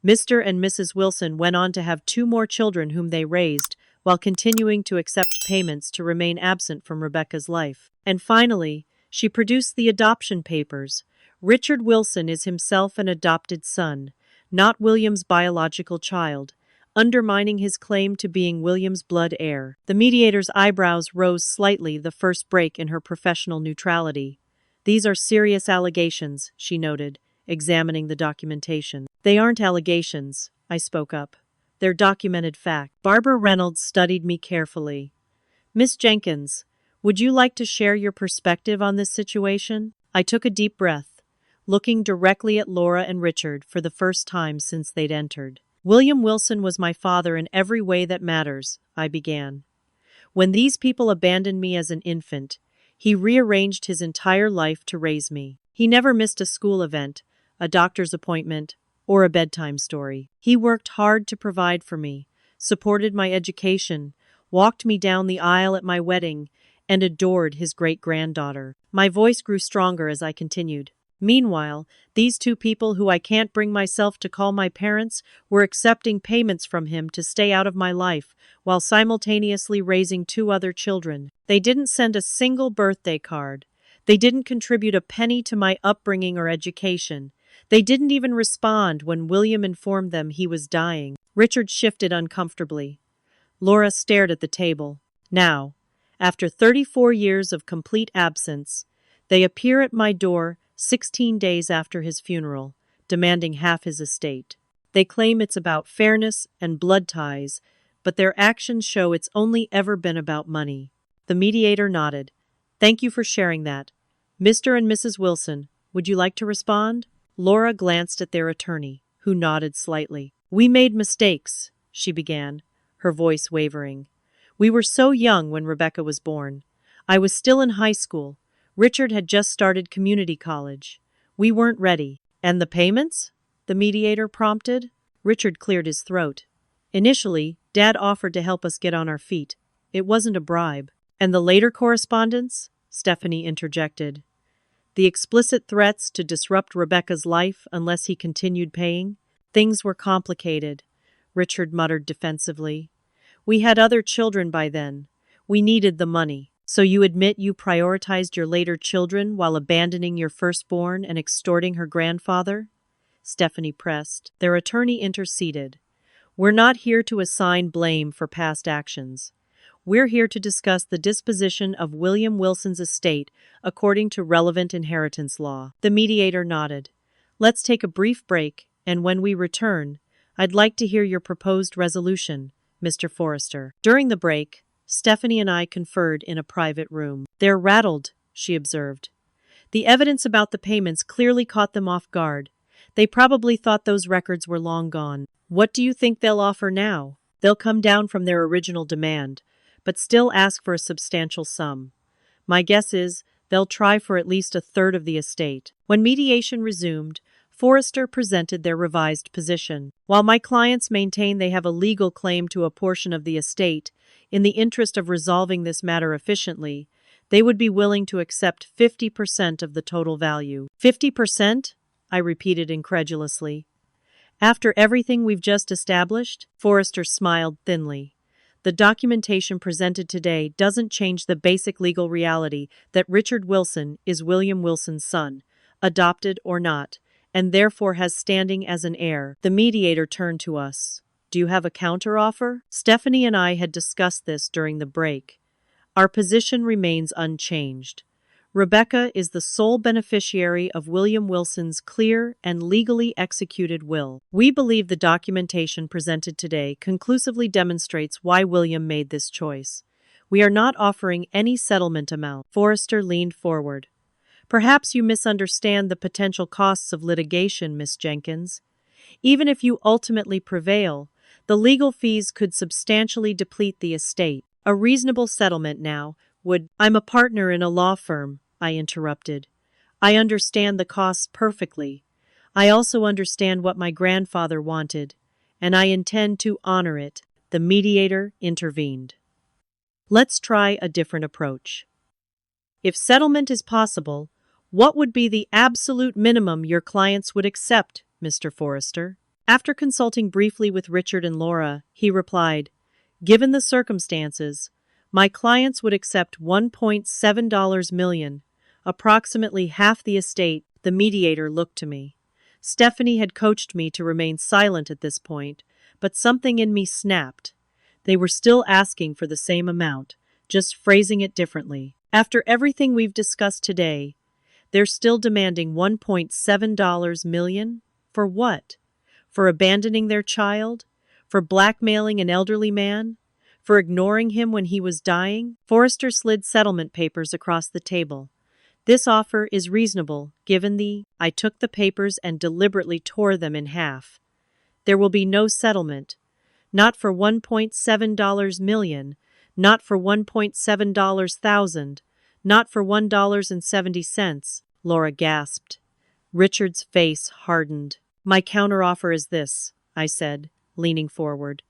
"Mr. and Mrs. Wilson went on to have 2 more children whom they raised, while continuing to accept payments to remain absent from Rebecca's life. And finally, she produced the adoption papers. Richard Wilson is himself an adopted son, not William's biological child, undermining his claim to being William's blood heir. The mediator's eyebrows rose slightly, the first break in her professional neutrality. These are serious allegations, she noted, examining the documentation. They aren't allegations, I spoke up. They're documented fact. Barbara Reynolds studied me carefully. Miss Jenkins, would you like to share your perspective on this situation? I took a deep breath, looking directly at Laura and Richard for the first time since they'd entered. William Wilson was my father in every way that matters, I began. When these people abandoned me as an infant, he rearranged his entire life to raise me. He never missed a school event, a doctor's appointment, or a bedtime story. He worked hard to provide for me, supported my education, walked me down the aisle at my wedding, and adored his great-granddaughter. My voice grew stronger as I continued. Meanwhile, these two people who I can't bring myself to call my parents were accepting payments from him to stay out of my life, while simultaneously raising two other children. They didn't send a single birthday card. They didn't contribute a penny to my upbringing or education. They didn't even respond when William informed them he was dying. Richard shifted uncomfortably. Laura stared at the table. Now, after 34 years of complete absence, they appear at my door 16 days after his funeral, demanding half his estate. They claim it's about fairness and blood ties, but their actions show it's only ever been about money. The mediator nodded. Thank you for sharing that. Mr. and Mrs. Wilson, would you like to respond? Laura glanced at their attorney, who nodded slightly. We made mistakes, she began, her voice wavering. We were so young when Rebecca was born. I was still in high school. Richard had just started community college. We weren't ready. And the payments? The mediator prompted. Richard cleared his throat. Initially, Dad offered to help us get on our feet. It wasn't a bribe. And the later correspondence? Stephanie interjected. The explicit threats to disrupt Rebecca's life unless he continued paying? Things were complicated, Richard muttered defensively. We had other children by then. We needed the money. So you admit you prioritized your later children while abandoning your firstborn and extorting her grandfather? Stephanie pressed. Their attorney interceded. We're not here to assign blame for past actions. We're here to discuss the disposition of William Wilson's estate according to relevant inheritance law. The mediator nodded. Let's take a brief break, and when we return, I'd like to hear your proposed resolution, Mr. Forrester. During the break, Stephanie and I conferred in a private room. They're rattled, she observed. The evidence about the payments clearly caught them off guard. They probably thought those records were long gone. What do you think they'll offer now? They'll come down from their original demand, but still ask for a substantial sum. My guess is they'll try for at least a third of the estate. When mediation resumed, Forrester presented their revised position. While my clients maintain they have a legal claim to a portion of the estate, in the interest of resolving this matter efficiently, they would be willing to accept 50% of the total value. 50%? I repeated incredulously. After everything we've just established? Forrester smiled thinly. The documentation presented today doesn't change the basic legal reality that Richard Wilson is William Wilson's son, adopted or not, and therefore has standing as an heir. The mediator turned to us. Do you have a counteroffer? Stephanie and I had discussed this during the break. Our position remains unchanged. Rebecca is the sole beneficiary of William Wilson's clear and legally executed will. We believe the documentation presented today conclusively demonstrates why William made this choice. We are not offering any settlement amount. Forrester leaned forward. Perhaps you misunderstand the potential costs of litigation, Miss Jenkins. Even if you ultimately prevail, the legal fees could substantially deplete the estate. A reasonable settlement now would— I'm a partner in a law firm, I interrupted. I understand the costs perfectly. I also understand what my grandfather wanted, and I intend to honor it. The mediator intervened. Let's try a different approach. If settlement is possible, what would be the absolute minimum your clients would accept, Mr. Forrester? After consulting briefly with Richard and Laura, he replied, Given the circumstances, my clients would accept $1.7 million, approximately half the estate. The mediator looked to me. Stephanie had coached me to remain silent at this point, but something in me snapped. They were still asking for the same amount, just phrasing it differently. After everything we've discussed today, they're still demanding $1.7 million? For what? For abandoning their child? For blackmailing an elderly man? For ignoring him when he was dying? Forrester slid settlement papers across the table. This offer is reasonable, given the... I took the papers and deliberately tore them in half. There will be no settlement. Not for $1.7 million, not for $1.7 thousand, not for $1.70, Laura gasped. Richard's face hardened. My counteroffer is this, I said, leaning forward.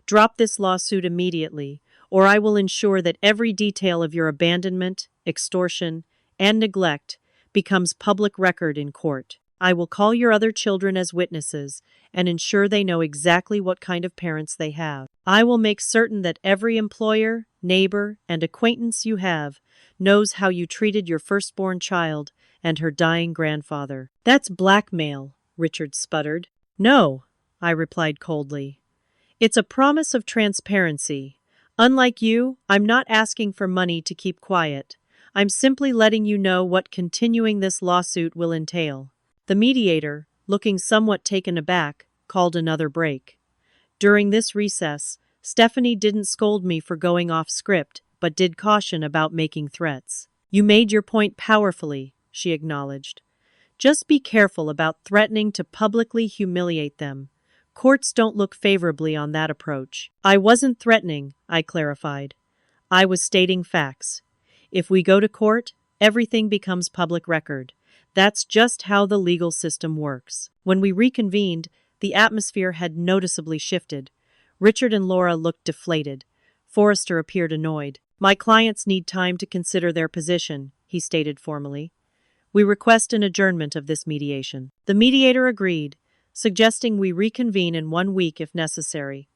Drop this lawsuit immediately, or I will ensure that every detail of your abandonment, extortion, and neglect becomes public record in court. I will call your other children as witnesses and ensure they know exactly what kind of parents they have. I will make certain that every employer, neighbor, and acquaintance you have knows how you treated your firstborn child and her dying grandfather. That's blackmail, Richard sputtered. No, I replied coldly. It's a promise of transparency. Unlike you, I'm not asking for money to keep quiet. I'm simply letting you know what continuing this lawsuit will entail. The mediator, looking somewhat taken aback, called another break. During this recess, Stephanie didn't scold me for going off script, but did caution about making threats. You made your point powerfully, she acknowledged. Just be careful about threatening to publicly humiliate them. Courts don't look favorably on that approach. I wasn't threatening, I clarified. I was stating facts. If we go to court, everything becomes public record. That's just how the legal system works. When we reconvened, the atmosphere had noticeably shifted. Richard and Laura looked deflated. Forrester appeared annoyed. My clients need time to consider their position, he stated formally. We request an adjournment of this mediation. The mediator agreed, suggesting we reconvene in 1 week if necessary.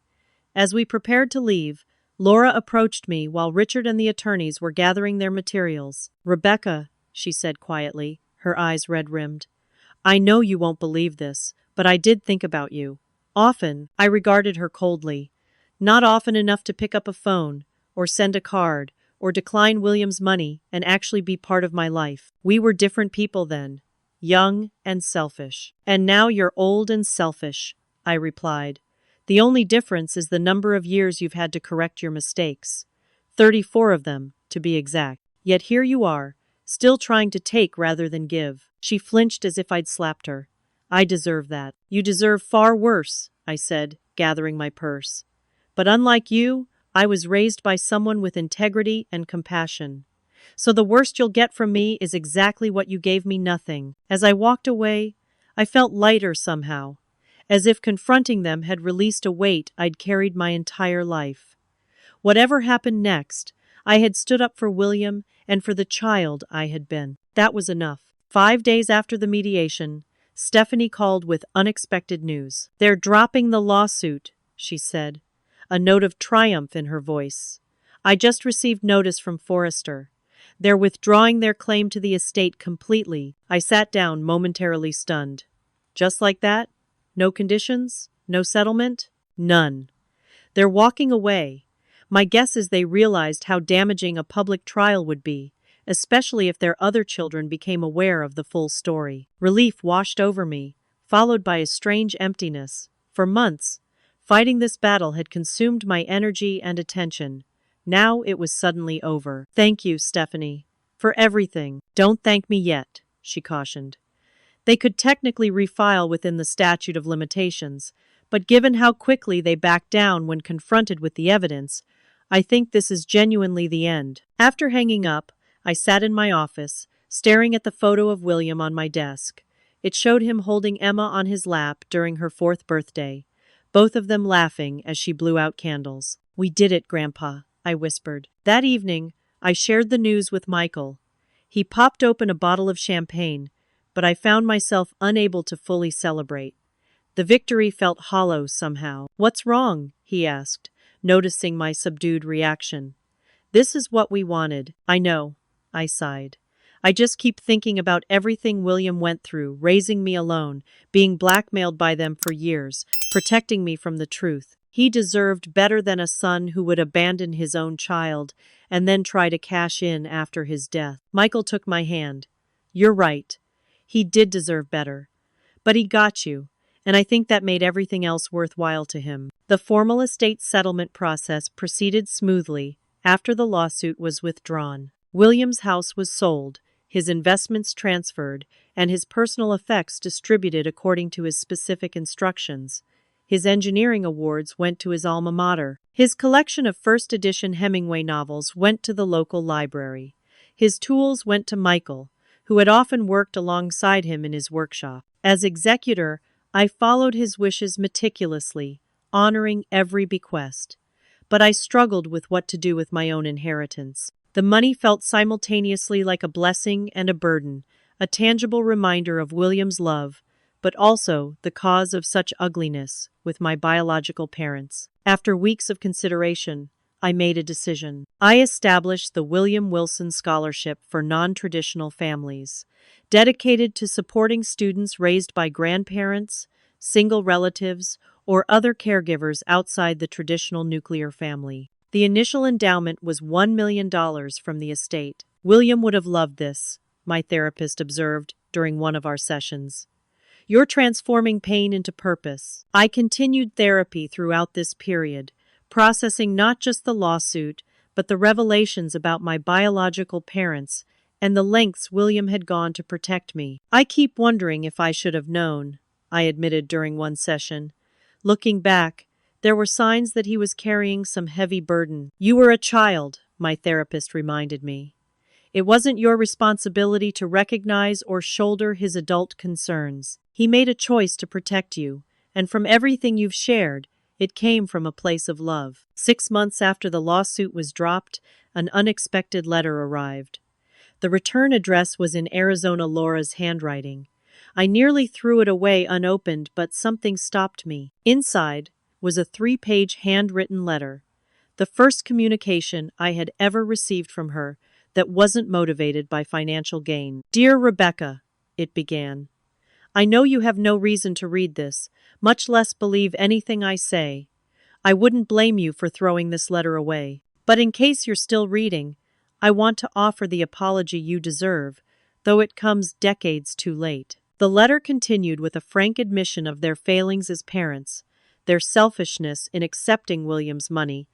As we prepared to leave, Laura approached me while Richard and the attorneys were gathering their materials. Rebecca, she said quietly, her eyes red-rimmed. I know you won't believe this, but I did think about you. Often, I regarded her coldly. Not often enough to pick up a phone, or send a card, or decline William's money and actually be part of my life. We were different people then, young and selfish. And now you're old and selfish, I replied. The only difference is the number of years you've had to correct your mistakes. 34 of them, to be exact. Yet here you are, still trying to take rather than give. She flinched as if I'd slapped her. I deserve that. You deserve far worse, I said, gathering my purse. But unlike you, I was raised by someone with integrity and compassion. So the worst you'll get from me is exactly what you gave me, nothing. As I walked away, I felt lighter somehow, as if confronting them had released a weight I'd carried my entire life. Whatever happened next, I had stood up for William and for the child I had been. That was enough. 5 days after the mediation, Stephanie called with unexpected news. They're dropping the lawsuit, she said, a note of triumph in her voice. I just received notice from Forrester. They're withdrawing their claim to the estate completely. I sat down, momentarily stunned. Just like that? No conditions? No settlement? None. They're walking away. My guess is they realized how damaging a public trial would be, especially if their other children became aware of the full story. Relief washed over me, followed by a strange emptiness. For months, fighting this battle had consumed my energy and attention. Now it was suddenly over. Thank you, Stephanie, for everything. Don't thank me yet, she cautioned. They could technically refile within the statute of limitations, but given how quickly they backed down when confronted with the evidence, I think this is genuinely the end. After hanging up, I sat in my office, staring at the photo of William on my desk. It showed him holding Emma on his lap during her 4th birthday, both of them laughing as she blew out candles. We did it, Grandpa, I whispered. That evening, I shared the news with Michael. He popped open a bottle of champagne, but I found myself unable to fully celebrate. The victory felt hollow somehow. What's wrong? He asked, noticing my subdued reaction. This is what we wanted. I know, I sighed. I just keep thinking about everything William went through, raising me alone, being blackmailed by them for years, protecting me from the truth. He deserved better than a son who would abandon his own child and then try to cash in after his death. Michael took my hand. You're right. He did deserve better. But he got you, and I think that made everything else worthwhile to him. The formal estate settlement process proceeded smoothly after the lawsuit was withdrawn. William's house was sold, his investments transferred, and his personal effects distributed according to his specific instructions. His engineering awards went to his alma mater. His collection of first-edition Hemingway novels went to the local library. His tools went to Michael, who had often worked alongside him in his workshop. As executor, I followed his wishes meticulously, honoring every bequest. But I struggled with what to do with my own inheritance. The money felt simultaneously like a blessing and a burden, a tangible reminder of William's love, but also the cause of such ugliness with my biological parents. After weeks of consideration, I made a decision. I established the William Wilson Scholarship for Non-Traditional Families, dedicated to supporting students raised by grandparents, single relatives, or other caregivers outside the traditional nuclear family. The initial endowment was $1 million from the estate. William would have loved this, my therapist observed during one of our sessions. You're transforming pain into purpose. I continued therapy throughout this period, processing not just the lawsuit, but the revelations about my biological parents and the lengths William had gone to protect me. I keep wondering if I should have known, I admitted during one session. Looking back, there were signs that he was carrying some heavy burden. You were a child, my therapist reminded me. It wasn't your responsibility to recognize or shoulder his adult concerns. He made a choice to protect you, and from everything you've shared, it came from a place of love. 6 months after the lawsuit was dropped, an unexpected letter arrived. The return address was in Arizona Laura's handwriting. I nearly threw it away unopened, but something stopped me. Inside was a 3-page handwritten letter, the first communication I had ever received from her that wasn't motivated by financial gain. Dear Rebecca, it began. I know you have no reason to read this, much less believe anything I say. I wouldn't blame you for throwing this letter away. But in case you're still reading, I want to offer the apology you deserve, though it comes decades too late. The letter continued with a frank admission of their failings as parents, their selfishness in accepting William's money,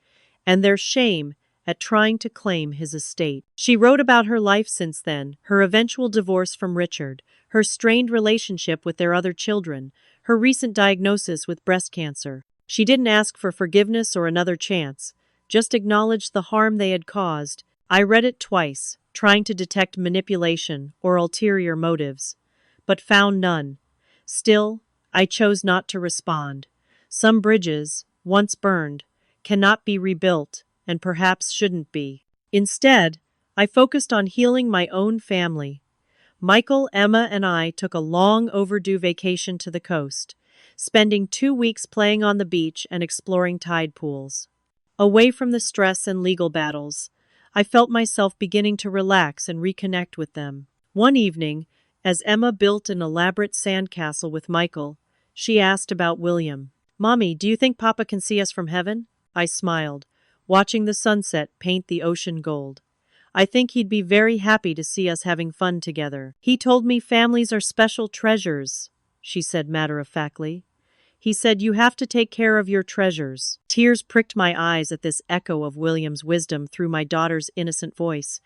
and their shame at trying to claim his estate. She wrote about her life since then, her eventual divorce from Richard, her strained relationship with their other children, her recent diagnosis with breast cancer. She didn't ask for forgiveness or another chance, just acknowledged the harm they had caused. I read it twice, trying to detect manipulation or ulterior motives, but found none. Still, I chose not to respond. Some bridges, once burned, cannot be rebuilt, and perhaps shouldn't be. Instead, I focused on healing my own family. Michael, Emma, and I took a long overdue vacation to the coast, spending 2 weeks playing on the beach and exploring tide pools. Away from the stress and legal battles, I felt myself beginning to relax and reconnect with them. One evening, as Emma built an elaborate sandcastle with Michael, she asked about William. "Mommy, do you think Papa can see us from heaven?" I smiled, watching the sunset paint the ocean gold. "I think he'd be very happy to see us having fun together. He told me families are special treasures," she said matter-of-factly. "He said you have to take care of your treasures." Tears pricked my eyes at this echo of William's wisdom through my daughter's innocent voice.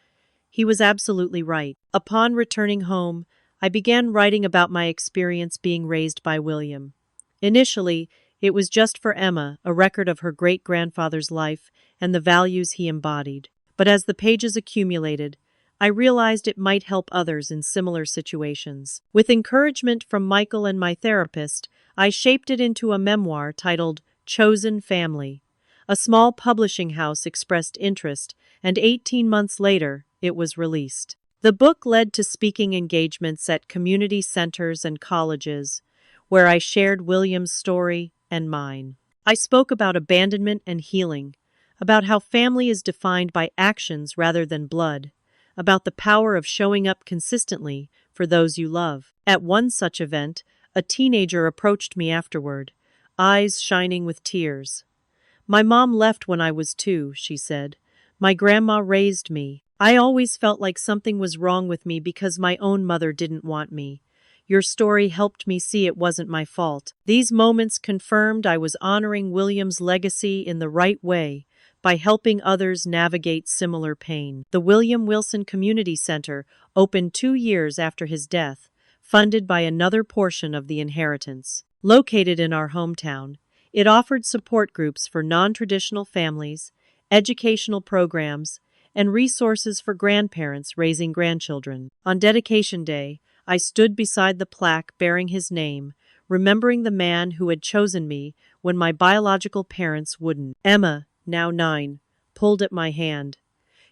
He was absolutely right. Upon returning home, I began writing about my experience being raised by William. Initially, it was just for Emma, a record of her great-grandfather's life and the values he embodied. But as the pages accumulated, I realized it might help others in similar situations. With encouragement from Michael and my therapist, I shaped it into a memoir titled Chosen Family. A small publishing house expressed interest, and 18 months later, it was released. The book led to speaking engagements at community centers and colleges, where I shared William's story and mine. I spoke about abandonment and healing, about how family is defined by actions rather than blood, about the power of showing up consistently for those you love. At one such event, a teenager approached me afterward, eyes shining with tears. My mom left when I was 2, she said. My grandma raised me. I always felt like something was wrong with me because my own mother didn't want me. Your story helped me see it wasn't my fault. These moments confirmed I was honoring William's legacy in the right way by helping others navigate similar pain. The William Wilson Community Center opened 2 years after his death, funded by another portion of the inheritance. Located in our hometown, it offered support groups for non-traditional families, educational programs, and resources for grandparents raising grandchildren. On dedication day, I stood beside the plaque bearing his name, remembering the man who had chosen me when my biological parents wouldn't. Emma, now 9, pulled at my hand.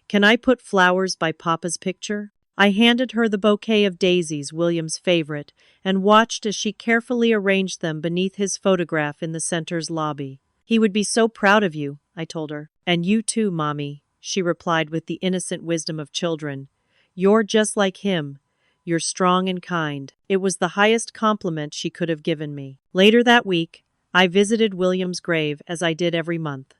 "Can I put flowers by Papa's picture?" I handed her the bouquet of daisies, William's favorite, and watched as she carefully arranged them beneath his photograph in the center's lobby. "He would be so proud of you," I told her. "And you too, Mommy," she replied with the innocent wisdom of children. "You're just like him. You're strong and kind." It was the highest compliment she could have given me. Later that week, I visited William's grave as I did every month.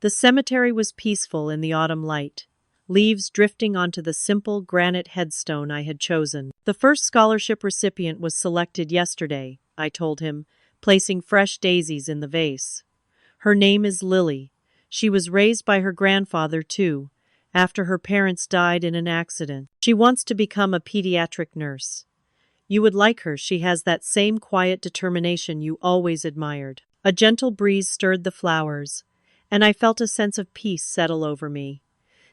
The cemetery was peaceful in the autumn light, leaves drifting onto the simple granite headstone I had chosen. "The first scholarship recipient was selected yesterday," I told him, placing fresh daisies in the vase. "Her name is Lily. She was raised by her grandfather, too, after her parents died in an accident. She wants to become a pediatric nurse. You would like her. She has that same quiet determination you always admired." A gentle breeze stirred the flowers, and I felt a sense of peace settle over me.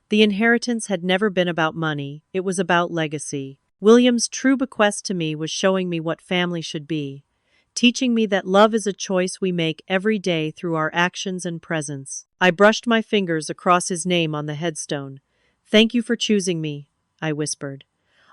The inheritance had never been about money, it was about legacy. William's true bequest to me was showing me what family should be, teaching me that love is a choice we make every day through our actions and presence. I brushed my fingers across his name on the headstone. "Thank you for choosing me," I whispered.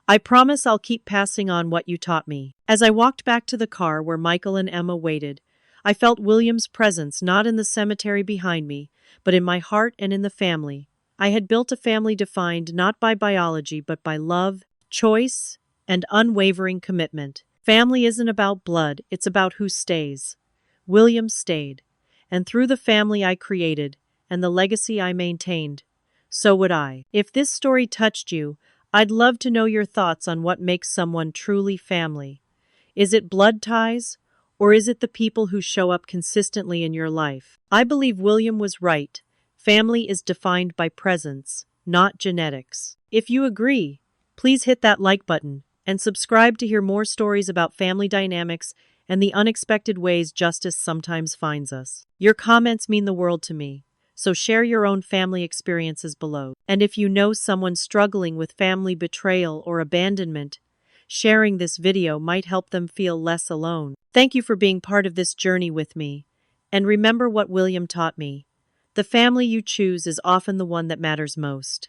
"I promise I'll keep passing on what you taught me." As I walked back to the car where Michael and Emma waited, I felt William's presence not in the cemetery behind me, but in my heart and in the family. I had built a family defined not by biology but by love, choice, and unwavering commitment. Family isn't about blood, it's about who stays. William stayed, and through the family I created, and the legacy I maintained, so would I. If this story touched you, I'd love to know your thoughts on what makes someone truly family. Is it blood ties, or is it the people who show up consistently in your life? I believe William was right. Family is defined by presence, not genetics. If you agree, please hit that like button and subscribe to hear more stories about family dynamics and the unexpected ways justice sometimes finds us. Your comments mean the world to me, so share your own family experiences below. And if you know someone struggling with family betrayal or abandonment, sharing this video might help them feel less alone. Thank you for being part of this journey with me. And remember what William taught me. The family you choose is often the one that matters most.